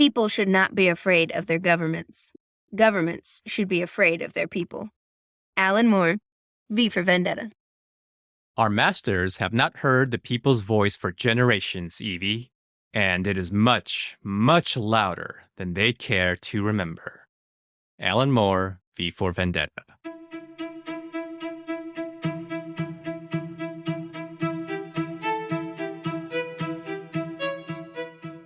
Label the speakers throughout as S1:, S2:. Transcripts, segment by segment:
S1: People should not be afraid of their governments. Governments should be afraid of their people. Alan Moore, V for Vendetta.
S2: Our masters have not heard the people's voice for generations, Evie, and it is much, much louder than they care to remember. Alan Moore, V for Vendetta.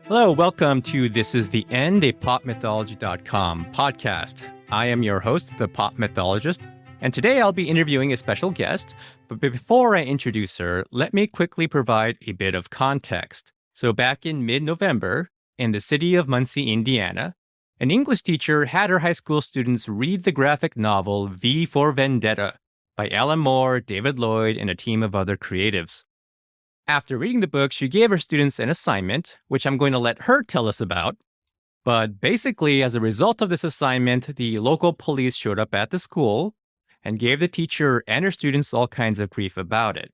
S2: Hello, welcome to This Is the End, a popmythology.com podcast. I am your host, the pop mythologist, and today I'll be interviewing a special guest. But before I introduce her, let me quickly provide a bit of context. So back in mid-November, in the city of Muncie, Indiana, an English teacher had her high school students read the graphic novel V for Vendetta by Alan Moore, David Lloyd, and a team of other creatives. After reading the book, she gave her students an assignment, which I'm going to let her tell us about. But basically, as a result of this assignment, the local police showed up at the school and gave the teacher and her students all kinds of grief about it.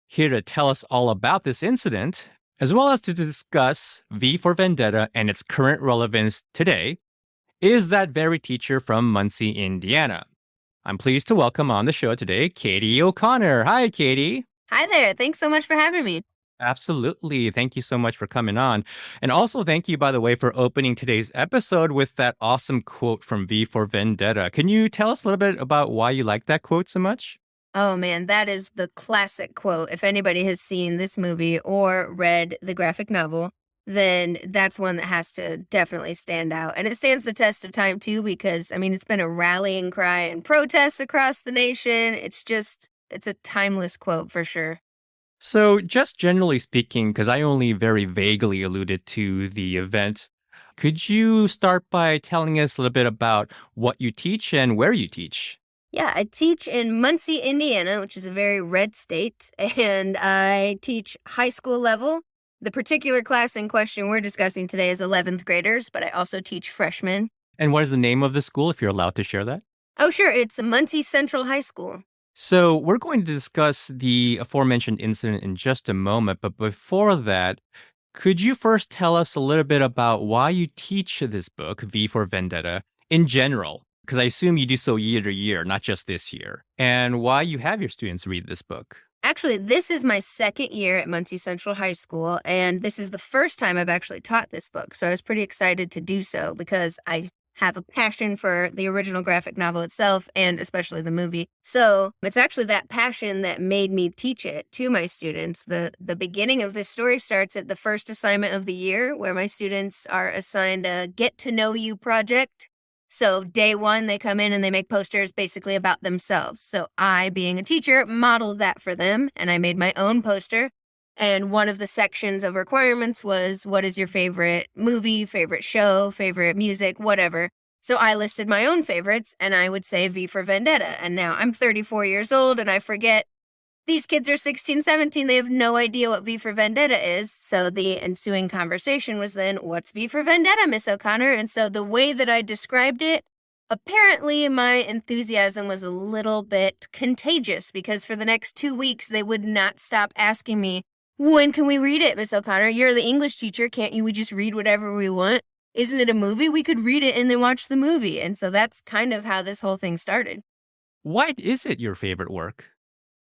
S2: Here to tell us all about this incident, as well as to discuss V for Vendetta and its current relevance today, is that very teacher from Muncie, Indiana. I'm pleased to welcome on the show today, Katey O'Connor. Hi, Katey.
S1: Hi there. Thanks so much for having me.
S2: Absolutely. Thank you so much for coming on. And also thank you, by the way, for opening today's episode with that awesome quote from V for Vendetta. Can you tell us a little bit about why you like that quote so much?
S1: Oh man, that is the classic quote. If anybody has seen this movie or read the graphic novel, then that's one that has to definitely stand out. And it stands the test of time too, because it's been a rallying cry and protests across the nation. It's a timeless quote for sure.
S2: So just generally speaking, because I only very vaguely alluded to the event, could you start by telling us a little bit about what you teach and where you teach?
S1: Yeah, I teach in Muncie, Indiana, which is a very red state, and I teach high school level. The particular class in question we're discussing today is 11th graders, but I also teach freshmen.
S2: And what is the name of the school, if you're allowed to share that?
S1: Oh, sure. It's Muncie Central High School.
S2: So we're going to discuss the aforementioned incident in just a moment, but before that, could you first tell us a little bit about why you teach this book, V for Vendetta, in general? Because I assume you do so year to year, not just this year, and why you have your students read this book.
S1: Actually, this is my second year at Muncie Central High School, and this is the first time I've actually taught this book, so I was pretty excited to do so because I have a passion for the original graphic novel itself and especially the movie. So it's actually that passion that made me teach it to my students. The beginning of this story starts at the first assignment of the year where my students are assigned a get to know you project. So day one, they come in and they make posters basically about themselves. So I, being a teacher, modeled that for them and I made my own poster. And one of the sections of requirements was, what is your favorite movie, favorite show, favorite music, whatever. So I listed my own favorites, and I would say V for Vendetta. And now I'm 34 years old, and I forget these kids are 16, 17. They have no idea what V for Vendetta is. So the ensuing conversation was then, what's V for Vendetta, Miss O'Connor? And so the way that I described it, apparently my enthusiasm was a little bit contagious because for the next 2 weeks, they would not stop asking me, when can we read it, Miss O'Connor? You're the English teacher. Can't we just read whatever we want? Isn't it a movie? We could read it and then watch the movie. And so that's kind of how this whole thing started.
S2: Why is it your favorite work?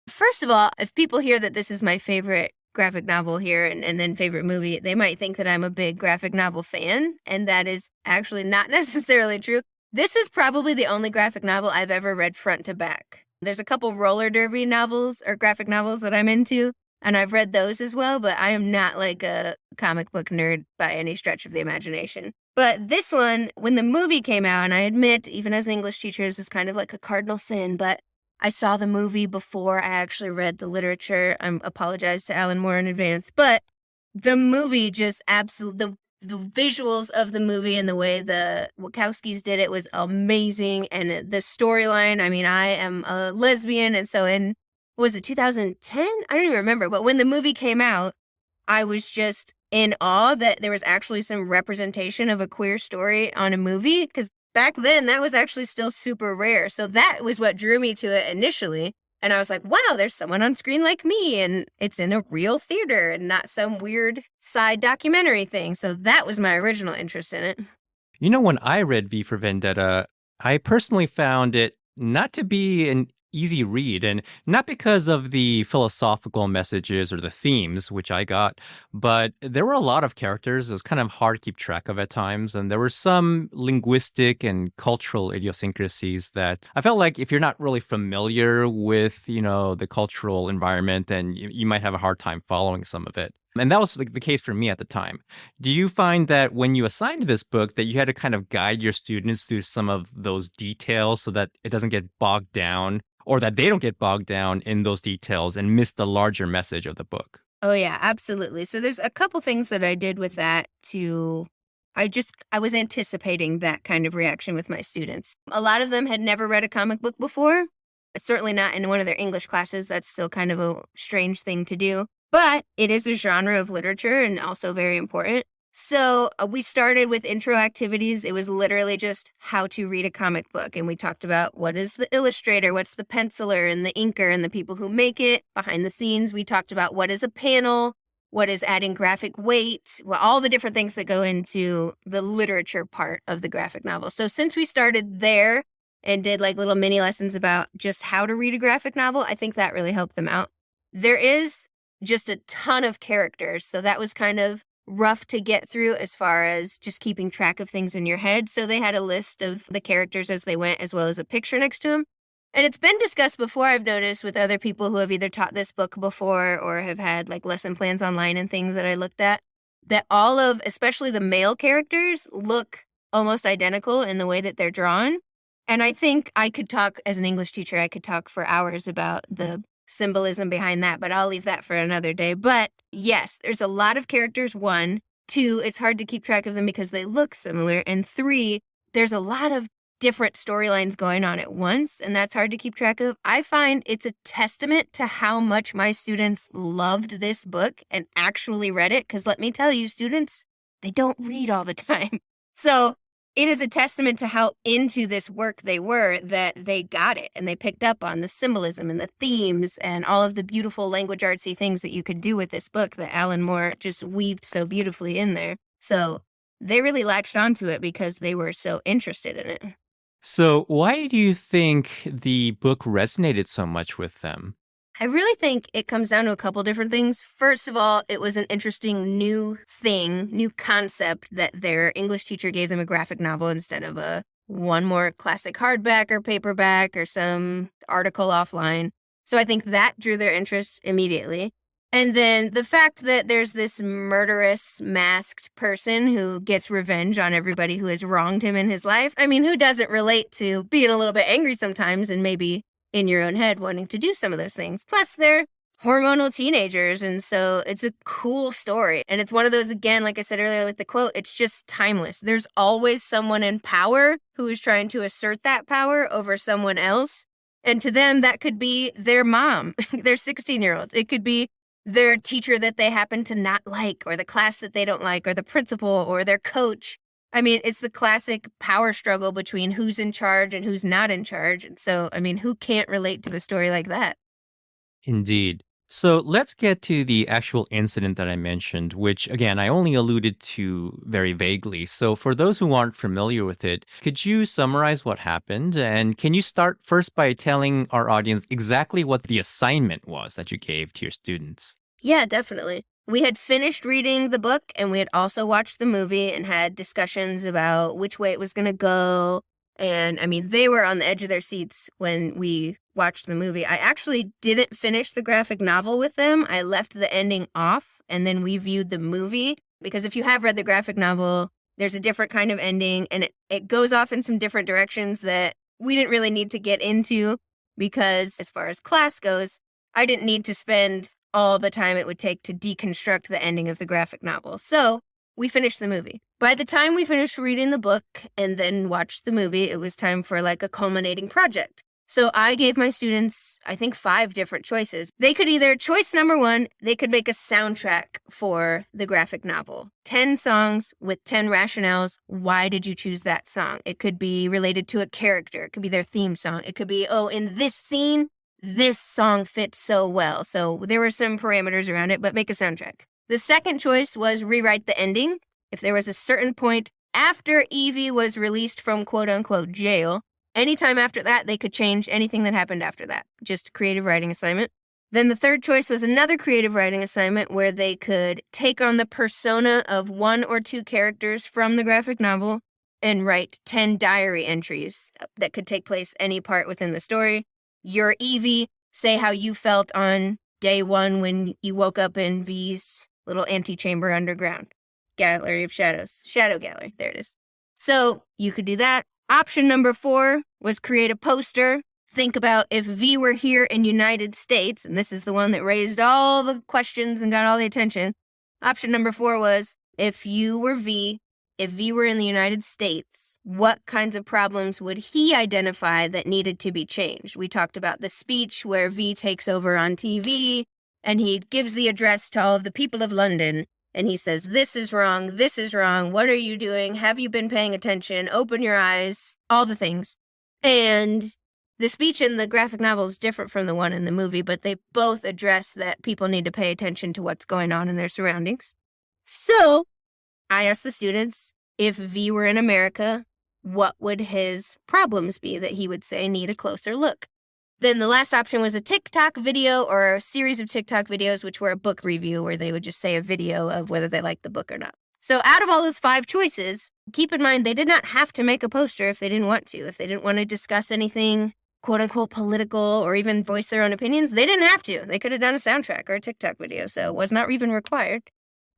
S1: First of all, if people hear that this is my favorite graphic novel here and then favorite movie, they might think that I'm a big graphic novel fan. And that is actually not necessarily true. This is probably the only graphic novel I've ever read front to back. There's a couple roller derby novels or graphic novels that I'm into. And I've read those as well, but I am not like a comic book nerd by any stretch of the imagination. But this one, when the movie came out, and I admit, even as an English teacher, this is kind of like a cardinal sin, but I saw the movie before I actually read the literature. I apologize to Alan Moore in advance, but the movie just absolutely, the visuals of the movie and the way the Wachowskis did it was amazing. And the storyline, I am a lesbian, and so was it 2010? I don't even remember. But when the movie came out, I was just in awe that there was actually some representation of a queer story on a movie. Because back then, that was actually still super rare. So that was what drew me to it initially. And I was like, wow, there's someone on screen like me, and it's in a real theater and not some weird side documentary thing. So that was my original interest in it.
S2: You know, when I read V for Vendetta, I personally found it not to be an easy read, and not because of the philosophical messages or the themes, which I got, but there were a lot of characters. It was kind of hard to keep track of at times, and there were some linguistic and cultural idiosyncrasies that I felt like if you're not really familiar with, the cultural environment, then you might have a hard time following some of it. And that was the case for me at the time. Do you find that when you assigned this book that you had to kind of guide your students through some of those details so that it doesn't get bogged down or that they don't get bogged down in those details and miss the larger message of the book?
S1: Oh, yeah, absolutely. So there's a couple things that I did with that I was anticipating that kind of reaction with my students. A lot of them had never read a comic book before, certainly not in one of their English classes. That's still kind of a strange thing to do. But it is a genre of literature and also very important. So we started with intro activities. It was literally just how to read a comic book. And we talked about what is the illustrator, what's the penciler and the inker and the people who make it behind the scenes. We talked about what is a panel, what is adding graphic weight, all the different things that go into the literature part of the graphic novel. So since we started there and did like little mini lessons about just how to read a graphic novel, I think that really helped them out. There is just a ton of characters. So that was kind of rough to get through as far as just keeping track of things in your head. So they had a list of the characters as they went, as well as a picture next to them. And it's been discussed before, I've noticed, with other people who have either taught this book before or have had like lesson plans online and things that I looked at, that all of, especially the male characters, look almost identical in the way that they're drawn. And I think I could talk, as an English teacher, I could talk for hours about the symbolism behind that, but I'll leave that for another day. But yes, there's a lot of characters. 1, 2, it's hard to keep track of them because they look similar. And 3, there's a lot of different storylines going on at once, and that's hard to keep track of. I find it's a testament to how much my students loved this book and actually read it, because let me tell you, students, they don't read all the time. So it is a testament to how into this work they were that they got it and they picked up on the symbolism and the themes and all of the beautiful language artsy things that you could do with this book that Alan Moore just weaved so beautifully in there. So they really latched onto it because they were so interested in it.
S2: So, why do you think the book resonated so much with them?
S1: I really think it comes down to a couple different things. First of all, it was an interesting new concept that their English teacher gave them a graphic novel instead of one more classic hardback or paperback or some article offline. So I think that drew their interest immediately. And then the fact that there's this murderous masked person who gets revenge on everybody who has wronged him in his life. I mean, who doesn't relate to being a little bit angry sometimes and maybe in your own head wanting to do some of those things? Plus, they're hormonal teenagers, and so it's a cool story. And it's one of those, again, like I said earlier with the quote, it's just timeless. There's always someone in power who is trying to assert that power over someone else. And to them, that could be their mom, their 16-year-olds. It could be their teacher that they happen to not like, or the class that they don't like, or the principal, or their coach. I mean, it's the classic power struggle between who's in charge and who's not in charge. And so, I mean, who can't relate to a story like that?
S2: Indeed. So let's get to the actual incident that I mentioned, which again, I only alluded to very vaguely. So for those who aren't familiar with it, could you summarize what happened? And can you start first by telling our audience exactly what the assignment was that you gave to your students?
S1: Yeah, definitely. We had finished reading the book and we had also watched the movie and had discussions about which way it was going to go. And I mean, they were on the edge of their seats when we watched the movie. I actually didn't finish the graphic novel with them. I left the ending off and then we viewed the movie, because if you have read the graphic novel, there's a different kind of ending and it goes off in some different directions that we didn't really need to get into, because as far as class goes, I didn't need to spend all the time it would take to deconstruct the ending of the graphic novel. So we finished the movie. By the time we finished reading the book and then watched the movie, it was time for like a culminating project. So I gave my students, I think, 5 different choices. They could either, choice number 1, they could make a soundtrack for the graphic novel. 10 songs with 10 rationales. Why did you choose that song? It could be related to a character. It could be their theme song. It could be, oh, in this scene, this song fits so well. So there were some parameters around it, but make a soundtrack. The second choice was rewrite the ending. If there was a certain point after Evie was released from quote-unquote jail, anytime after that, they could change anything that happened after that. Just creative writing assignment. Then the third choice was another creative writing assignment where they could take on the persona of one or two characters from the graphic novel and write 10 diary entries that could take place any part within the story. You're Evie, say how you felt on day one when you woke up in V's little antechamber underground. Gallery of Shadows. Shadow Gallery. There it is. So you could do that. Option number 4 was create a poster. Think about if V were here in United States, and this is the one that raised all the questions and got all the attention. Option number 4 was if you were V, if V were in the United States, what kinds of problems would he identify that needed to be changed? We talked about the speech where V takes over on TV and he gives the address to all of the people of London. And he says, this is wrong. What are you doing? Have you been paying attention? Open your eyes, all the things. And the speech in the graphic novel is different from the one in the movie, but they both address that people need to pay attention to what's going on in their surroundings. So I asked the students, if V were in America, what would his problems be that he would say need a closer look? Then the last option was a TikTok video or a series of TikTok videos, which were a book review where they would just say a video of whether they liked the book or not. So out of all those 5 choices, keep in mind they did not have to make a poster if they didn't want to. If they didn't want to discuss anything, quote unquote, political or even voice their own opinions, they didn't have to. They could have done a soundtrack or a TikTok video, so it was not even required.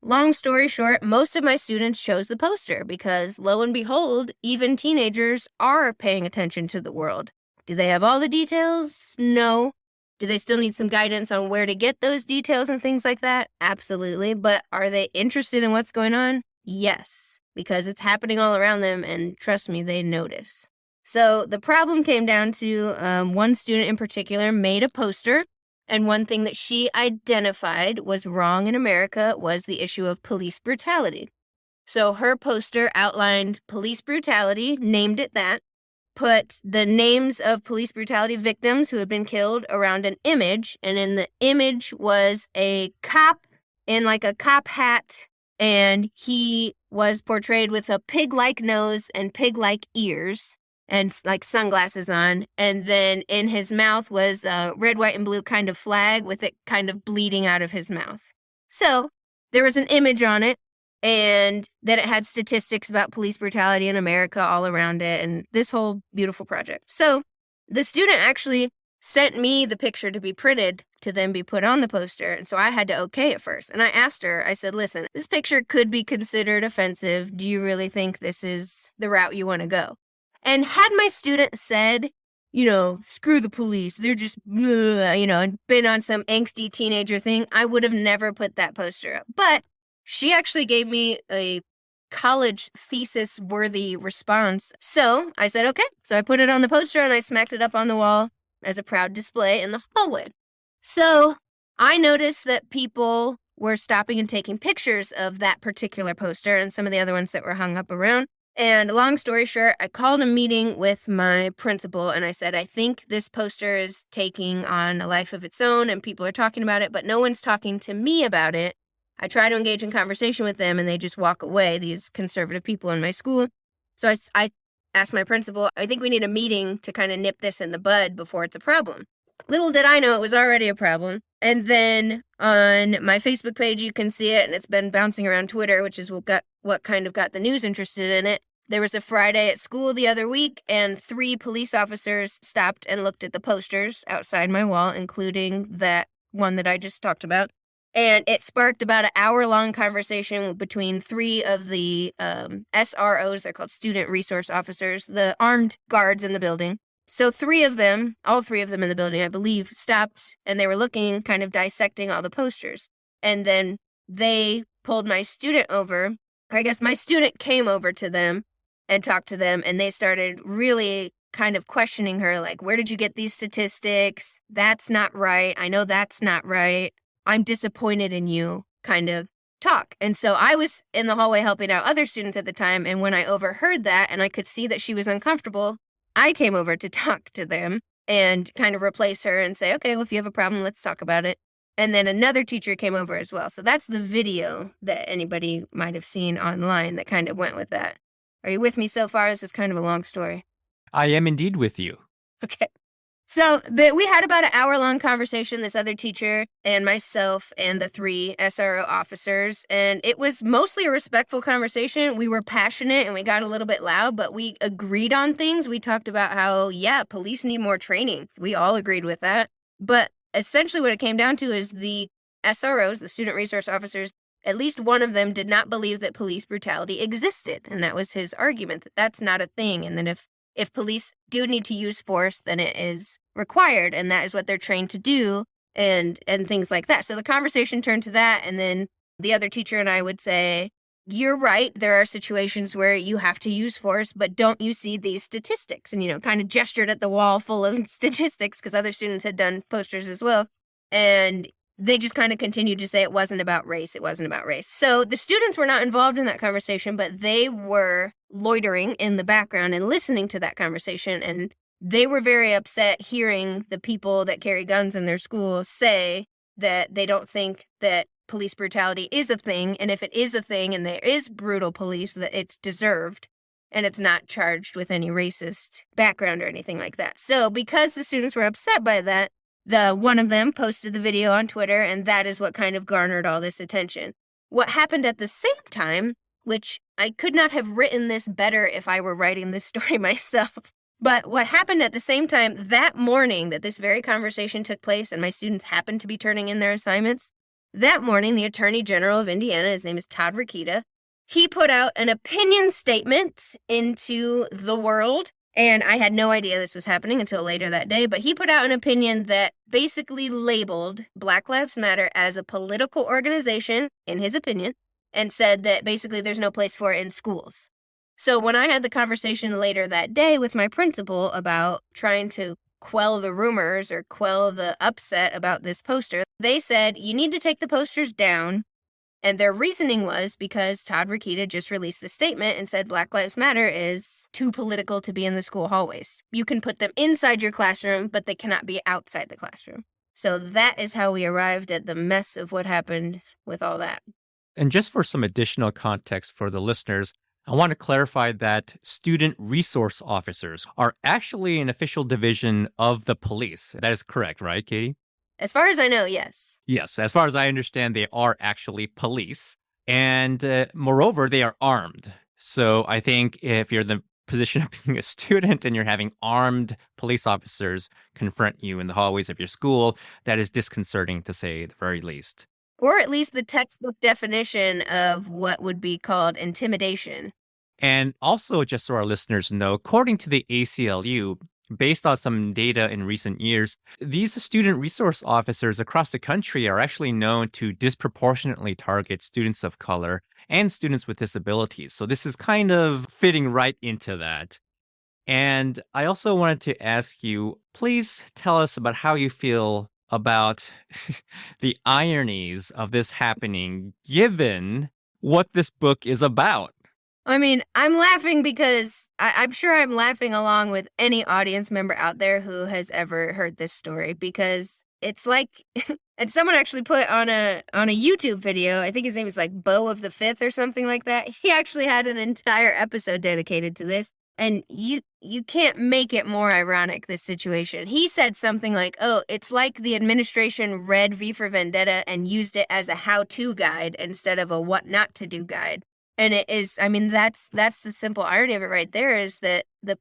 S1: Long story short, most of my students chose the poster because, lo and behold, even teenagers are paying attention to the world. Do they have all the details? No. Do they still need some guidance on where to get those details and things like that? Absolutely. But are they interested in what's going on? Yes, because it's happening all around them, and trust me, they notice. So the problem came down to one student in particular made a poster, and one thing that she identified was wrong in America was the issue of police brutality. So her poster outlined police brutality, named it that, put the names of police brutality victims who had been killed around an image, and in the image was a cop in like a cop hat, and he was portrayed with a pig-like nose and pig-like ears and like sunglasses on, and then in his mouth was a red, white, and blue kind of flag with it kind of bleeding out of his mouth. So there was an image on it, and then it had statistics about police brutality in America all around it and this whole beautiful project. So the student actually sent me the picture to be printed to then be put on the poster. And so I had to okay it first. And I asked her, I said, listen, this picture could be considered offensive. Do you really think this is the route you want to go? And had my student said, screw the police, they're just, and been on some angsty teenager thing, I would have never put that poster up. But she actually gave me a college thesis-worthy response. So I said, okay. So I put it on the poster and I smacked it up on the wall as a proud display in the hallway. So I noticed that people were stopping and taking pictures of that particular poster and some of the other ones that were hung up around. And long story short, I called a meeting with my principal and I said, I think this poster is taking on a life of its own and people are talking about it, but no one's talking to me about it. I try to engage in conversation with them and they just walk away, these conservative people in my school. So I asked my principal, I think we need a meeting to kind of nip this in the bud before it's a problem. Little did I know it was already a problem. And then on my Facebook page, you can see it, and it's been bouncing around Twitter, which is what kind of got the news interested in it. There was a Friday at school the other week, and 3 police officers stopped and looked at the posters outside my wall, including that one that I just talked about. And it sparked about an hour-long conversation between 3 of the SROs, they're called student resource officers, the armed guards in the building. So 3 of them, all 3 of them in the building, I believe, stopped and they were looking, kind of dissecting all the posters. And then they pulled my student over, or I guess my student came over to them and talked to them, and they started really kind of questioning her, like, where did you get these statistics? That's not right. I know that's not right. I'm disappointed in you, kind of talk. And so I was in the hallway helping out other students at the time, and when I overheard that and I could see that she was uncomfortable, I came over to talk to them. and kind of replace her and say, okay, well, if you have a problem, let's talk about it. And then another teacher came over as well. So that's the video that anybody might have seen online that kind of went with that. Are you with me so far? This is kind of a long story.
S2: I am indeed with you.
S1: Okay. So we had about an hour-long conversation, this other teacher and myself and the 3 SRO officers, and it was mostly a respectful conversation. We were passionate and we got a little bit loud, but we agreed on things. We talked about how, yeah, police need more training. We all agreed with that. But essentially what it came down to is the SROs, the student resource officers, at least one of them did not believe that police brutality existed, and that was his argument, that that's not a thing, and then if police do need to use force, then it is required, and that is what they're trained to do, and things like that. So the conversation turned to that, and then the other teacher and I would say, you're right, there are situations where you have to use force, but don't you see these statistics? And, kind of gestured at the wall full of statistics, because other students had done posters as well. And they just kind of continued to say it wasn't about race. It wasn't about race. So the students were not involved in that conversation, but they were loitering in the background and listening to that conversation. And they were very upset hearing the people that carry guns in their school say that they don't think that police brutality is a thing. And if it is a thing and there is brutal police, that it's deserved and it's not charged with any racist background or anything like that. So because the students were upset by that, one of them posted the video on Twitter, and that is what kind of garnered all this attention. What happened at the same time, which I could not have written this better if I were writing this story myself, but what happened at the same time that morning that this very conversation took place and my students happened to be turning in their assignments, that morning the Attorney General of Indiana, his name is Todd Rokita, he put out an opinion statement into the world. And I had no idea this was happening until later that day, but he put out an opinion that basically labeled Black Lives Matter as a political organization, in his opinion, and said that basically there's no place for it in schools. So when I had the conversation later that day with my principal about trying to quell the rumors or quell the upset about this poster, they said, you need to take the posters down. And their reasoning was because Todd Rokita just released the statement and said Black Lives Matter is too political to be in the school hallways. You can put them inside your classroom, but they cannot be outside the classroom. So that is how we arrived at the mess of what happened with all that.
S2: And just for some additional context for the listeners, I want to clarify that student resource officers are actually an official division of the police. That is correct, right, Katey?
S1: As far as I know, yes.
S2: Yes, as far as I understand, they are actually police. And moreover, they are armed. So I think if you're in the position of being a student and you're having armed police officers confront you in the hallways of your school, that is disconcerting to say the very least.
S1: Or at least the textbook definition of what would be called intimidation.
S2: And also, just so our listeners know, according to the ACLU, based on some data in recent years, these student resource officers across the country are actually known to disproportionately target students of color and students with disabilities. So this is kind of fitting right into that. And I also wanted to ask you, please tell us about how you feel about the ironies of this happening, given what this book is about.
S1: I mean, I'm laughing because I'm sure I'm laughing along with any audience member out there who has ever heard this story, because it's like, and someone actually put on a YouTube video, I think his name is like Beau of the Fifth or something like that. He actually had an entire episode dedicated to this. And you can't make it more ironic, this situation. He said something like, oh, it's like the administration read V for Vendetta and used it as a how-to guide instead of a what not to do guide. And it is, I mean, that's the simple irony of it right there, is that the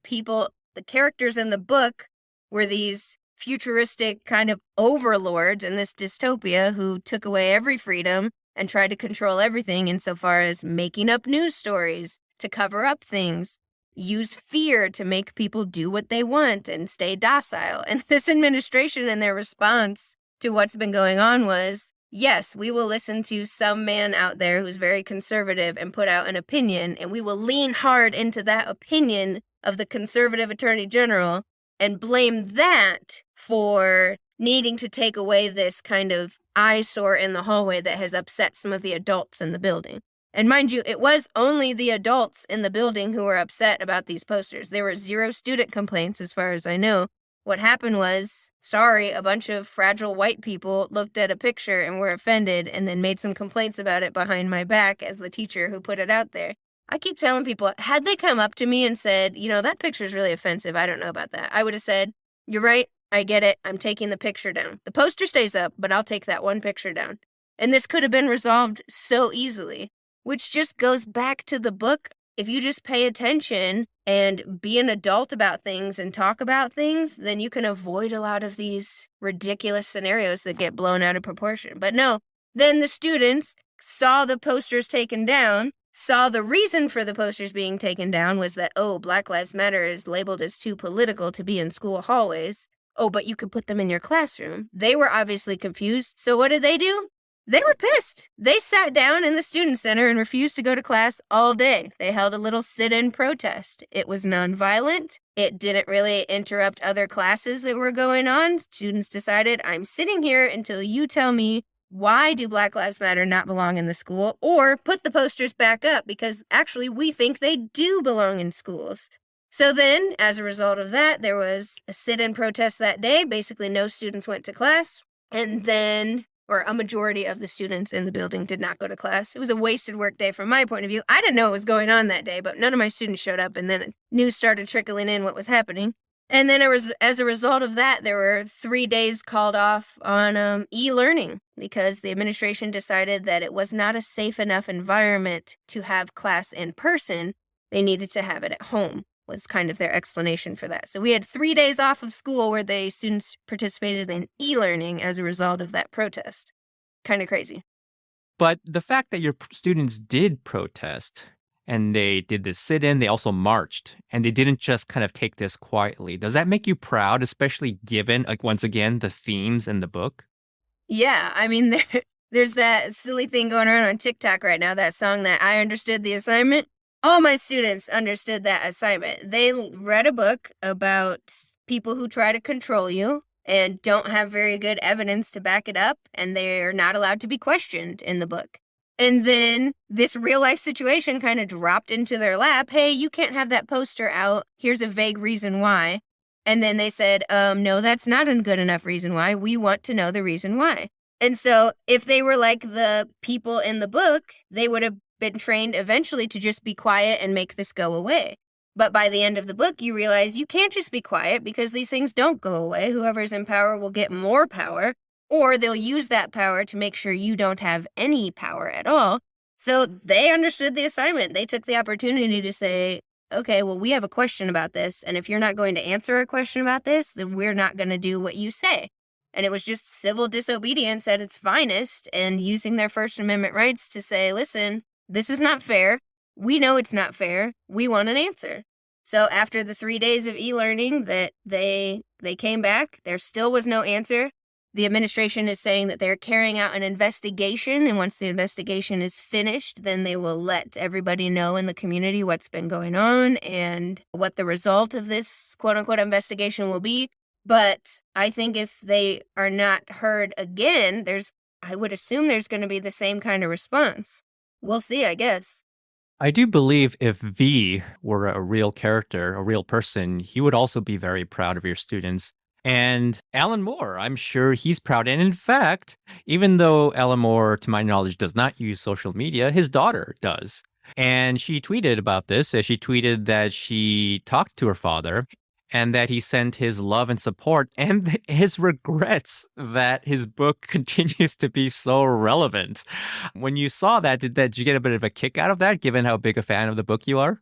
S1: characters in the book were these futuristic kind of overlords in this dystopia who took away every freedom and tried to control everything insofar as making up news stories to cover up things, use fear to make people do what they want and stay docile. And this administration and their response to what's been going on was, yes, we will listen to some man out there who's very conservative and put out an opinion, and we will lean hard into that opinion of the conservative attorney general and blame that for needing to take away this kind of eyesore in the hallway that has upset some of the adults in the building. And mind you, it was only the adults in the building who were upset about these posters. There were 0 student complaints, as far as I know. What happened was, sorry, a bunch of fragile white people looked at a picture and were offended and then made some complaints about it behind my back as the teacher who put it out there. I keep telling people, had they come up to me and said, that picture's really offensive, I don't know about that, I would have said, you're right, I get it, I'm taking the picture down. The poster stays up, but I'll take that one picture down. And this could have been resolved so easily, which just goes back to the book. If you just pay attention and be an adult about things and talk about things, then you can avoid a lot of these ridiculous scenarios that get blown out of proportion. But no, then the students saw the posters taken down, saw the reason for the posters being taken down was that, Black Lives Matter is labeled as too political to be in school hallways. But you could put them in your classroom. They were obviously confused. So what did they do? They were pissed. They sat down in the student center and refused to go to class all day. They held a little sit-in protest. It was nonviolent. It didn't really interrupt other classes that were going on. Students decided, I'm sitting here until you tell me why do Black Lives Matter not belong in the school, or put the posters back up because actually we think they do belong in schools. So then, as a result of that, there was a sit-in protest that day. Basically, no students went to class. And then, or a majority of the students in the building did not go to class. It was a wasted work day from my point of view. I didn't know what was going on that day, but none of my students showed up. And then news started trickling in what was happening. And then as a result of that, there were 3 days called off on e-learning because the administration decided that it was not a safe enough environment to have class in person. They needed to have it at home, was kind of their explanation for that. So we had 3 days off of school where the students participated in e-learning as a result of that protest. Kind of crazy.
S2: But the fact that your students did protest and they did this sit-in, they also marched, and they didn't just kind of take this quietly. Does that make you proud, especially given, once again, the themes in the book?
S1: Yeah, I mean, there's that silly thing going around on TikTok right now, that song that I understood the assignment. All my students understood that assignment. They read a book about people who try to control you and don't have very good evidence to back it up, and they're not allowed to be questioned in the book. And then this real life situation kind of dropped into their lap. Hey, you can't have that poster out. Here's a vague reason why. And then they said, no, that's not a good enough reason why. We want to know the reason why. And so if they were like the people in the book, they would have been trained eventually to just be quiet and make this go away. But by the end of the book, you realize you can't just be quiet because these things don't go away. Whoever's in power will get more power, or they'll use that power to make sure you don't have any power at all. So they understood the assignment. They took the opportunity to say, okay, well, we have a question about this. And if you're not going to answer a question about this, then we're not going to do what you say. And it was just civil disobedience at its finest, and using their First Amendment rights to say, listen, this is not fair. We know it's not fair. We want an answer. So after the 3 days of e-learning that they came back, there still was no answer. The administration is saying that they're carrying out an investigation, and once the investigation is finished, then they will let everybody know in the community what's been going on and what the result of this quote-unquote investigation will be. But I think if they are not heard again, I would assume there's going to be the same kind of response. We'll see, I guess.
S2: I do believe if V were a real character, a real person, he would also be very proud of your students. And Alan Moore, I'm sure he's proud. And in fact, even though Alan Moore, to my knowledge, does not use social media, his daughter does. And she tweeted about this. She tweeted that she talked to her father and that he sent his love and support and his regrets that his book continues to be so relevant. When you saw that, did you get a bit of a kick out of that, given how big a fan of the book you are?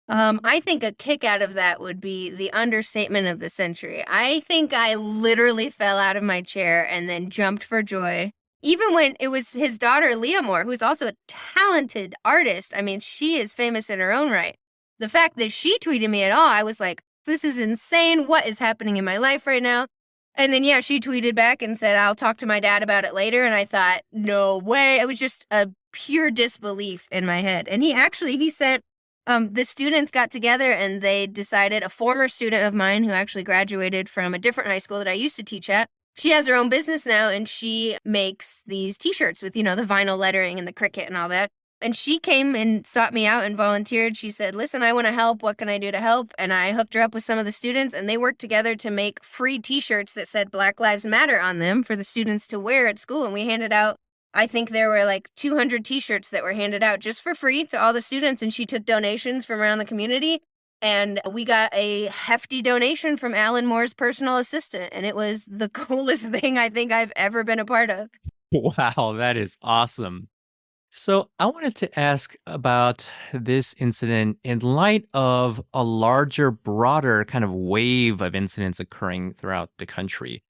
S1: I think a kick out of that would be the understatement of the century. I think I literally fell out of my chair and then jumped for joy. Even when it was his daughter, Leah Moore, who's also a talented artist. I mean, she is famous in her own right. The fact that she tweeted me at all, I was like, this is insane. What is happening in my life right now? And then, yeah, she tweeted back and said, I'll talk to my dad about it later. And I thought, no way. It was just a pure disbelief in my head. And he sent, the students got together and they decided, a former student of mine who actually graduated from a different high school that I used to teach at, she has her own business now and she makes these t-shirts with, the vinyl lettering and the cricket and all that. And she came and sought me out and volunteered. She said, listen, I want to help. What can I do to help? And I hooked her up with some of the students, and they worked together to make free t-shirts that said Black Lives Matter on them for the students to wear at school. And we handed out, I think there were like 200 t-shirts that were handed out just for free to all the students. And she took donations from around the community. And we got a hefty donation from Alan Moore's personal assistant. And it was the coolest thing I think I've ever been a part of.
S2: Wow, that is awesome. So I wanted to ask about this incident in light of a larger, broader kind of wave of incidents occurring throughout the country.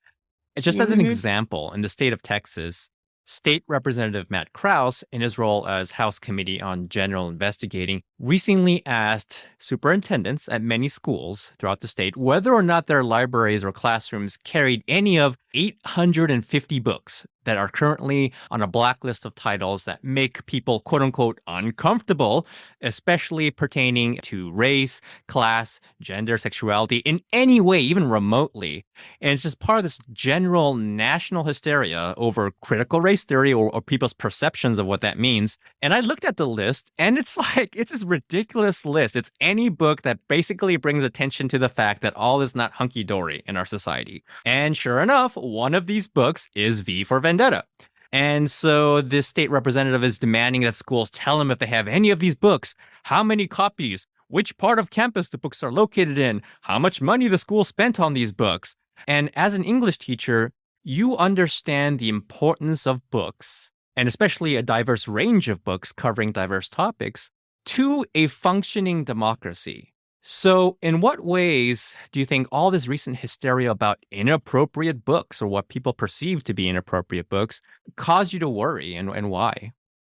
S2: And just as an example, in the state of Texas, State Representative Matt Krause, in his role as House Committee on General Investigating, recently asked superintendents at many schools throughout the state whether or not their libraries or classrooms carried any of 850 books that are currently on a blacklist of titles that make people, quote unquote, uncomfortable, especially pertaining to race, class, gender, sexuality in any way, even remotely. And it's just part of this general national hysteria over critical race theory or people's perceptions of what that means. And I looked at the list, and it's this ridiculous list. It's any book that basically brings attention to the fact that all is not hunky-dory in our society. And sure enough, one of these books is V for Vendetta. And so this state representative is demanding that schools tell him if they have any of these books, how many copies, which part of campus the books are located in, how much money the school spent on these books. And as an English teacher, you understand the importance of books, and especially a diverse range of books covering diverse topics, to a functioning democracy. So in what ways do you think all this recent hysteria about inappropriate books, or what people perceive to be inappropriate books, cause you to worry, and why?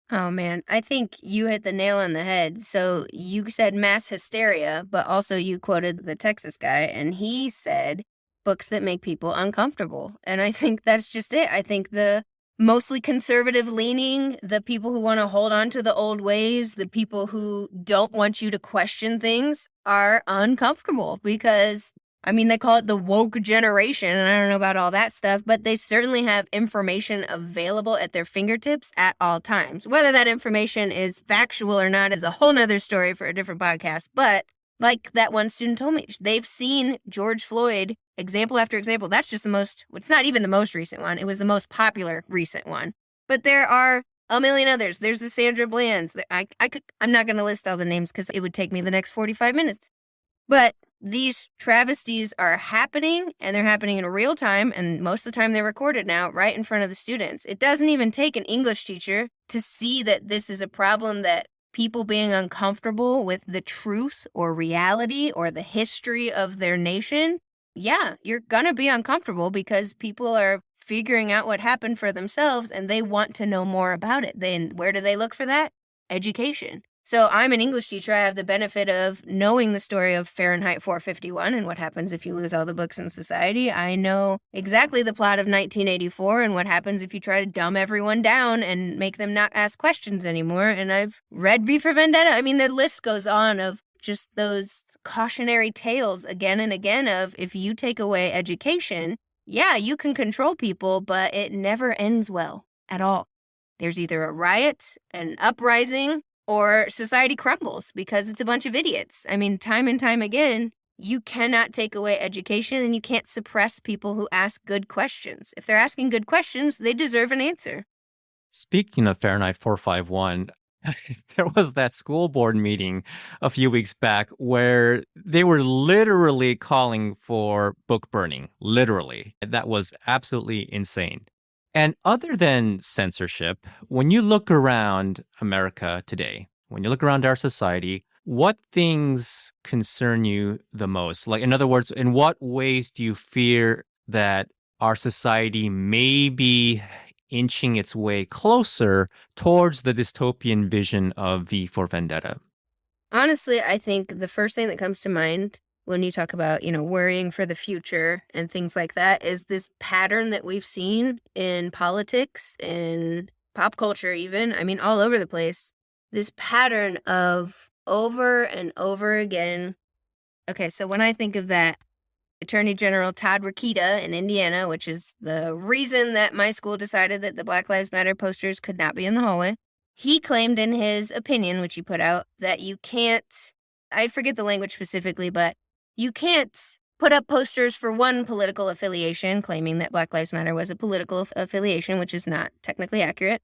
S1: Oh man, I think you hit the nail on the head. So you said mass hysteria, but also you quoted the Texas guy, and he said books that make people uncomfortable. And I think that's just it. I think the mostly conservative leaning, the people who want to hold on to the old ways, the people who don't want you to question things are uncomfortable because, I mean, they call it the woke generation, and I don't know about all that stuff, but they certainly have information available at their fingertips at all times. Whether that information is factual or not is a whole nother story for a different podcast. But like that one student told me, they've seen George Floyd example after example. That's just it's not even the most recent one. It was the most popular recent one. But there are a million others. There's the Sandra Bland's. I'm not going to list all the names because it would take me the next 45 minutes. But these travesties are happening, and they're happening in real time, and most of the time they're recorded now right in front of the students. It doesn't even take an English teacher to see that this is a problem, that people being uncomfortable with the truth or reality or the history of their nation. Yeah, you're going to be uncomfortable because people are figuring out what happened for themselves, and they want to know more about it. Then where do they look for that? Education. So I'm an English teacher. I have the benefit of knowing the story of Fahrenheit 451 and what happens if you lose all the books in society. I know exactly the plot of 1984 and what happens if you try to dumb everyone down and make them not ask questions anymore. And I've read V for Vendetta. I mean, the list goes on of just those cautionary tales again and again of, if you take away education, yeah, you can control people, but it never ends well at all. There's either a riot, an uprising, or society crumbles because it's a bunch of idiots. I mean, time and time again, you cannot take away education, and you can't suppress people who ask good questions. If they're asking good questions, they deserve an answer.
S2: Speaking of Fahrenheit 451, there was that school board meeting a few weeks back where they were literally calling for book burning. Literally. That was absolutely insane. And other than censorship, when you look around America today, when you look around our society, what things concern you the most? Like, in other words, in what ways do you fear that our society may be inching its way closer towards the dystopian vision of V for Vendetta?
S1: Honestly, I think the first thing that comes to mind when you talk about, worrying for the future and things like that is this pattern that we've seen in politics, in pop culture even, I mean, all over the place. This pattern of over and over again. Okay, so when I think of that, Attorney General Todd Rokita in Indiana, which is the reason that my school decided that the Black Lives Matter posters could not be in the hallway. he claimed in his opinion, which he put out, that you can't, I forget the language specifically, but you can't put up posters for one political affiliation, claiming that Black Lives Matter was a political affiliation, which is not technically accurate.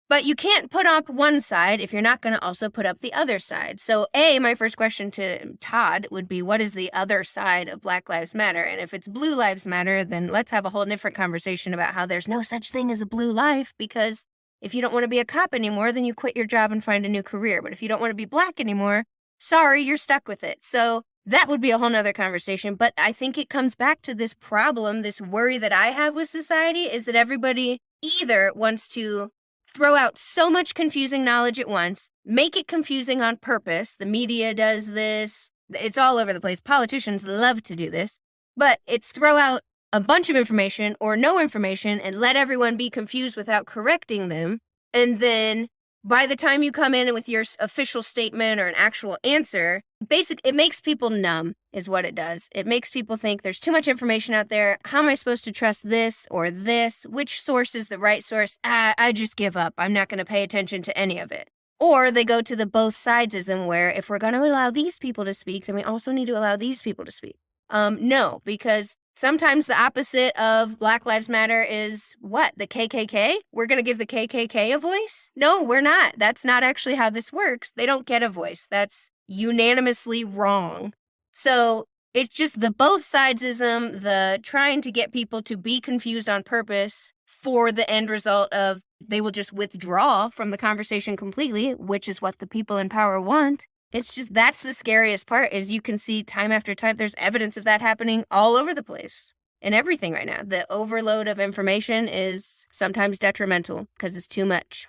S1: But you can't put up one side if you're not going to also put up the other side. So, my first question to Todd would be, what is the other side of Black Lives Matter? And if it's Blue Lives Matter, then let's have a whole different conversation about how there's no such thing as a blue life, because if you don't want to be a cop anymore, then you quit your job and find a new career. But if you don't want to be Black anymore, sorry, you're stuck with it. So that would be a whole nother conversation. But I think it comes back to this problem, this worry that I have with society, is that everybody either wants to throw out so much confusing knowledge at once, make it confusing on purpose. The media does this. It's all over the place. Politicians love to do this. But it's throw out a bunch of information or no information and let everyone be confused without correcting them. And then by the time you come in with your official statement or an actual answer, it makes people numb is what it does. It makes people think there's too much information out there. How am I supposed to trust this or this? Which source is the right source? I just give up. I'm not going to pay attention to any of it. Or they go to the both sidesism, where if we're going to allow these people to speak, then we also need to allow these people to speak. No, because sometimes the opposite of Black Lives Matter is what? The KKK? We're going to give the KKK a voice? No, we're not. That's not actually how this works. They don't get a voice. That's unanimously wrong. So it's just the both sidesism, the trying to get people to be confused on purpose for the end result of they will just withdraw from the conversation completely, which is what the people in power want. It's just, that's the scariest part, is you can see time after time, there's evidence of that happening all over the place in everything right now. The overload of information is sometimes detrimental because it's too much.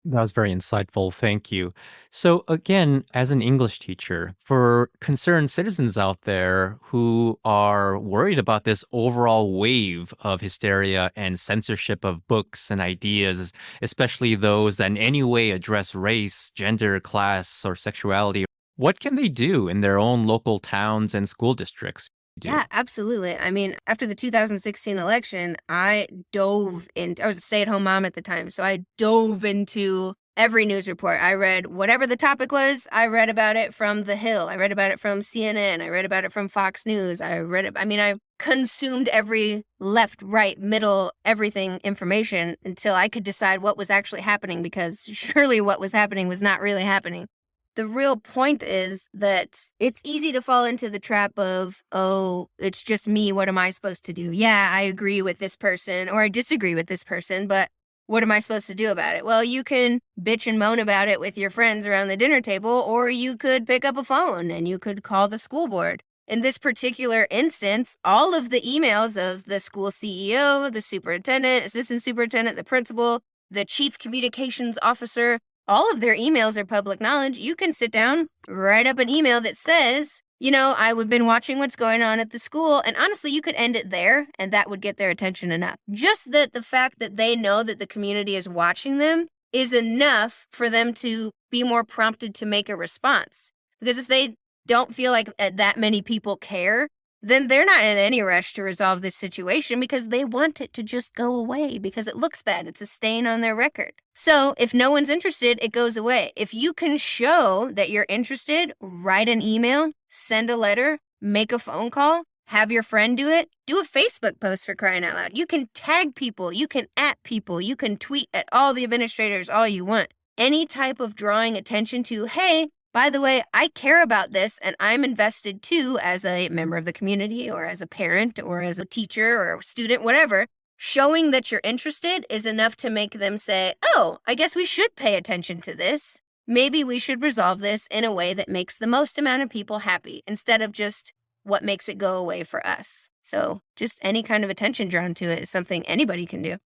S2: That was very insightful. Thank you. So, again, as an English teacher, for concerned citizens out there who are worried about this overall wave of hysteria and censorship of books and ideas, especially those that in any way address race, gender, class, or sexuality, what can they do in their own local towns and school districts?
S1: Yeah, absolutely. I mean, after the 2016 election, I was a stay-at-home mom at the time, so I dove into every news report. I read whatever the topic was. I read about it from The Hill. I read about it from CNN. I read about it from Fox News. I consumed every left, right, middle, everything information until I could decide what was actually happening, because surely what was happening was not really happening. The real point is that it's easy to fall into the trap of, oh, it's just me. What am I supposed to do? Yeah, I agree with this person or I disagree with this person, but what am I supposed to do about it? Well, you can bitch and moan about it with your friends around the dinner table, or you could pick up a phone and you could call the school board. In this particular instance, all of the emails of the school CEO, the superintendent, assistant superintendent, the principal, the chief communications officer, all of their emails are public knowledge. You can sit down, write up an email that says, I've been watching what's going on at the school. And honestly, you could end it there and that would get their attention enough. Just that the fact that they know that the community is watching them is enough for them to be more prompted to make a response. Because if they don't feel like that many people care, then they're not in any rush to resolve this situation because they want it to just go away because it looks bad. It's a stain on their record. So if no one's interested, it goes away. If you can show that you're interested, write an email, send a letter, make a phone call, have your friend do it, do a Facebook post, for crying out loud. You can tag people, you can @ people, you can tweet at all the administrators all you want. Any type of drawing attention to, hey, by the way, I care about this and I'm invested too as a member of the community or as a parent or as a teacher or a student, whatever. Showing that you're interested is enough to make them say, oh, I guess we should pay attention to this. Maybe we should resolve this in a way that makes the most amount of people happy instead of just what makes it go away for us. So just any kind of attention drawn to it is something anybody can do.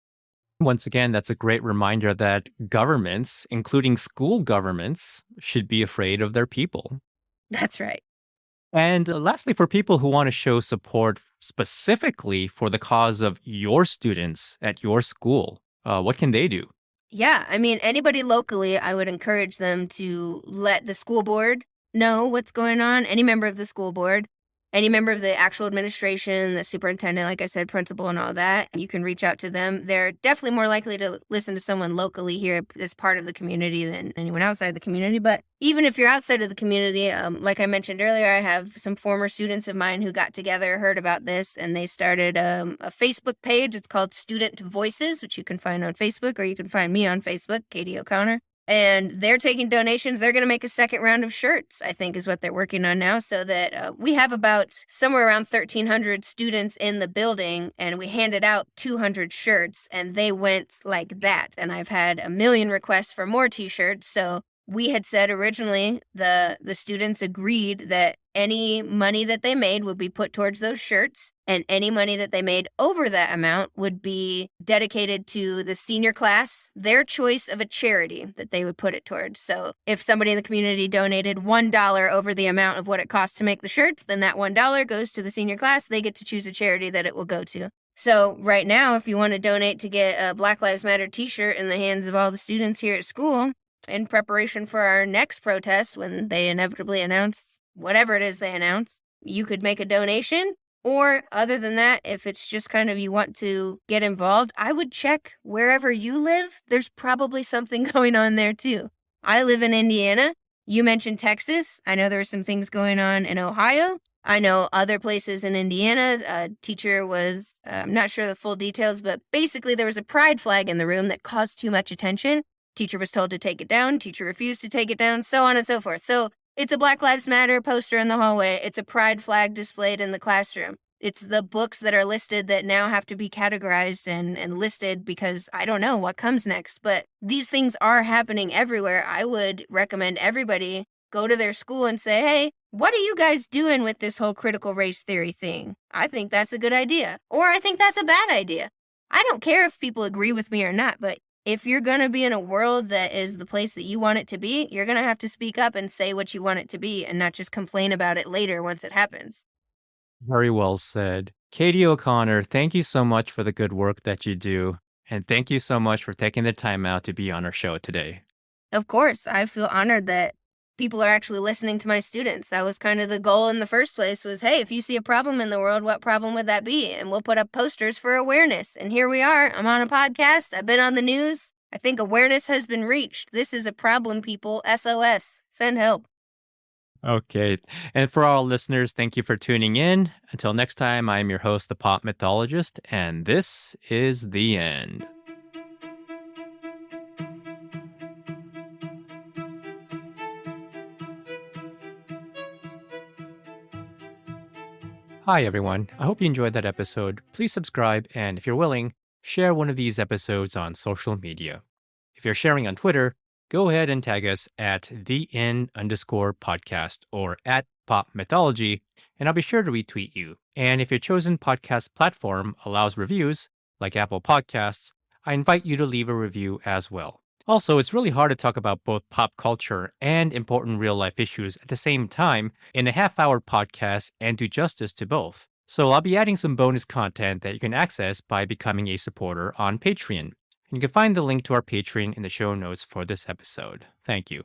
S2: Once again, that's a great reminder that governments, including school governments, should be afraid of their people.
S1: That's right.
S2: And lastly, for people who want to show support specifically for the cause of your students at your school, what can they do?
S1: Yeah, I mean, anybody locally, I would encourage them to let the school board know what's going on, any member of the school board. any member of the actual administration, the superintendent, like I said, principal and all that, you can reach out to them. They're definitely more likely to listen to someone locally here as part of the community than anyone outside the community. But even if you're outside of the community, like I mentioned earlier, I have some former students of mine who got together, heard about this, and they started a Facebook page. It's called Student Voices, which you can find on Facebook, or you can find me on Facebook, Katey O'Connor. And they're taking donations. They're going to make a second round of shirts, I think is what they're working on now, so that we have about somewhere around 1,300 students in the building, and we handed out 200 shirts, and they went like that. And I've had a million requests for more t-shirts, so we had said originally, the students agreed that any money that they made would be put towards those shirts, and any money that they made over that amount would be dedicated to the senior class, their choice of a charity that they would put it towards. So if somebody in the community donated $1 over the amount of what it costs to make the shirts, then that $1 goes to the senior class. They get to choose a charity that it will go to. So right now, if you want to donate to get a Black Lives Matter t-shirt in the hands of all the students here at school, in preparation for our next protest, when they inevitably announce whatever it is they announce, you could make a donation. Or other than that, if it's just kind of you want to get involved, I would check wherever you live. There's probably something going on there too. I live in Indiana. You mentioned Texas. I know there were some things going on in Ohio. I know other places in Indiana. A teacher was, I'm not sure the full details, but basically there was a pride flag in the room that caused too much attention. Teacher was told to take it down. Teacher refused to take it down, so on and so forth. So it's a Black Lives Matter poster in the hallway. It's a pride flag displayed in the classroom. It's the books that are listed that now have to be categorized and listed because I don't know what comes next. But these things are happening everywhere. I would recommend everybody go to their school and say, hey, what are you guys doing with this whole critical race theory thing? I think that's a good idea. Or I think that's a bad idea. I don't care if people agree with me or not, but if you're going to be in a world that is the place that you want it to be, you're going to have to speak up and say what you want it to be and not just complain about it later once it happens.
S2: Very well said. Katey O'Connor, thank you so much for the good work that you do. And thank you so much for taking the time out to be on our show today.
S1: Of course, I feel honored that people are actually listening to my students. That was kind of the goal in the first place was, hey, if you see a problem in the world, what problem would that be? And we'll put up posters for awareness. And here we are. I'm on a podcast. I've been on the news. I think awareness has been reached. This is a problem, people. SOS. Send help.
S2: Okay. And for all listeners, thank you for tuning in. Until next time, I'm your host, the Pop Mythologist, and this is The End. Hi, everyone. I hope you enjoyed that episode. Please subscribe, and if you're willing, share one of these episodes on social media. If you're sharing on Twitter, go ahead and tag us at @TheN_podcast or at Pop Mythology, and I'll be sure to retweet you. And if your chosen podcast platform allows reviews, like Apple Podcasts, I invite you to leave a review as well. Also, it's really hard to talk about both pop culture and important real-life issues at the same time in a half-hour podcast and do justice to both. So I'll be adding some bonus content that you can access by becoming a supporter on Patreon. And you can find the link to our Patreon in the show notes for this episode. Thank you.